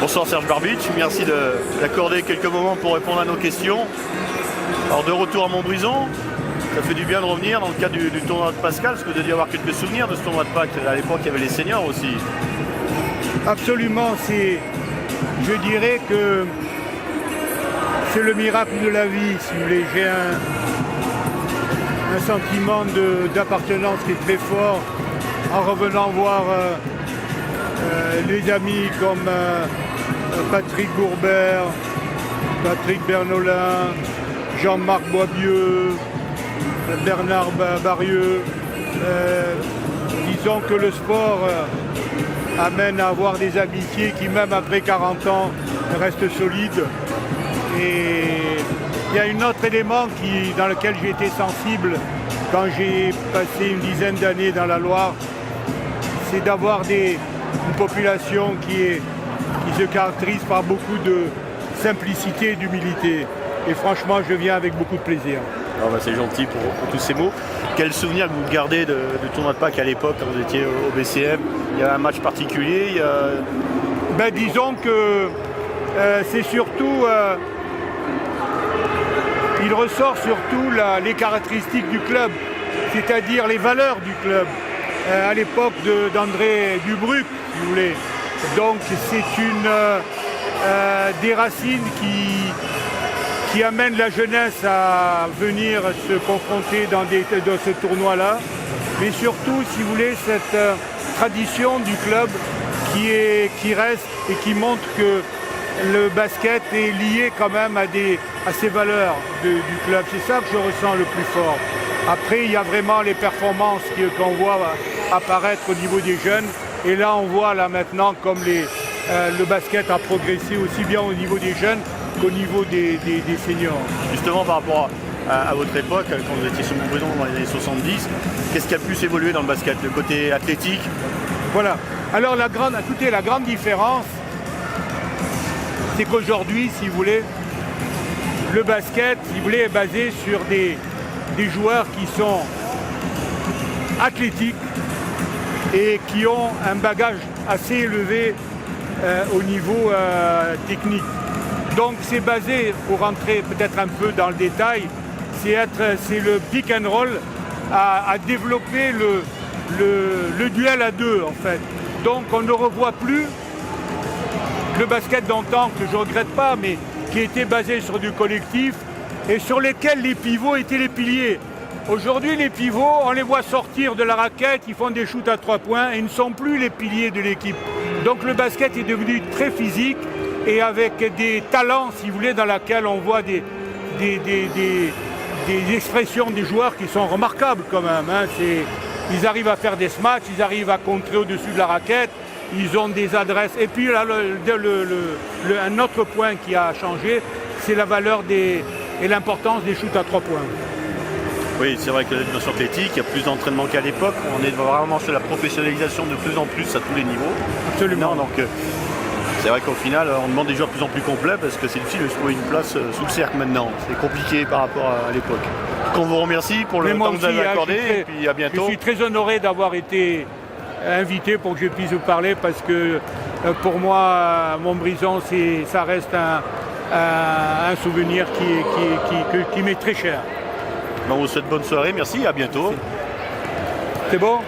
Bonsoir Serge Barbic, merci d'accorder quelques moments pour répondre à nos questions. Alors de retour à Montbrison, ça fait du bien de revenir dans le cadre du tournoi de Pascal, parce que vous avez dû avoir quelques souvenirs de ce tournoi de Pâques. À l'époque, il y avait les seniors aussi. Absolument, je dirais que c'est le miracle de la vie, si vous voulez. J'ai un sentiment d'appartenance qui est très fort en revenant voir les amis comme Patrick Gourbert, Patrick Bernolin, Jean-Marc Boisbieu, Bernard Barieux. Disons que le sport amène à avoir des amitiés qui, même après 40 ans, restent solides. Et il y a un autre élément dans lequel j'ai été sensible quand j'ai passé une dizaine d'années dans la Loire, c'est d'avoir une population qui se caractérise par beaucoup de simplicité et d'humilité. Et franchement, je viens avec beaucoup de plaisir. Ah bah c'est gentil pour tous ces mots. Quel souvenir que vous gardez du tournoi de Pâques à l'époque, quand vous étiez au BCM? Il y a un match particulier Disons que c'est surtout... il ressort surtout les caractéristiques du club, c'est-à-dire les valeurs du club. À l'époque d'André Dubruc, si vous voulez. Donc c'est des racines qui amènent la jeunesse à venir se confronter dans ce tournoi-là. Mais surtout, si vous voulez, cette tradition du club qui reste et qui montre que le basket est lié quand même à ces valeurs du club. C'est ça que je ressens le plus fort. Après, il y a vraiment les performances qu'on voit apparaître au niveau des jeunes. Et là, on voit là maintenant comme le basket a progressé aussi bien au niveau des jeunes qu'au niveau des seniors. Justement, par rapport à votre époque, quand vous étiez sur Montbrison dans les années 70, qu'est-ce qui a pu s'évoluer dans le basket? Le côté athlétique? Voilà. Alors, la grande différence, c'est qu'aujourd'hui, si vous voulez, le basket, si vous voulez, est basé sur des joueurs qui sont athlétiques et qui ont un bagage assez élevé au niveau technique. Donc c'est basé, pour rentrer peut-être un peu dans le détail, c'est le pick and roll à développer le duel à deux en fait. Donc on ne revoit plus le basket d'antan, que je ne regrette pas, mais qui était basé sur du collectif et sur lesquels les pivots étaient les piliers. Aujourd'hui, les pivots, on les voit sortir de la raquette, ils font des shoots à 3 points et ils ne sont plus les piliers de l'équipe. Donc le basket est devenu très physique et avec des talents, si vous voulez, dans lesquels on voit des expressions des joueurs qui sont remarquables quand même. Hein. Ils arrivent à faire des smash, ils arrivent à contrer au-dessus de la raquette, ils ont des adresses. Et puis là, un autre point qui a changé, c'est la valeur et l'importance des shoots à 3 points. Oui, c'est vrai que la dimension athlétique, il y a plus d'entraînement qu'à l'époque. On est vraiment sur la professionnalisation de plus en plus à tous les niveaux. Absolument. Donc c'est vrai qu'au final, on demande des joueurs de plus en plus complets parce que c'est difficile de se trouver une place sous le cercle maintenant. C'est compliqué par rapport à l'époque. Donc on vous remercie pour le temps que vous avez accordé et puis à bientôt. Je suis très honoré d'avoir été invité pour que je puisse vous parler parce que pour moi, Montbrison, ça reste un souvenir qui m'est très cher. On vous souhaite bonne soirée, merci et à bientôt. C'est bon ?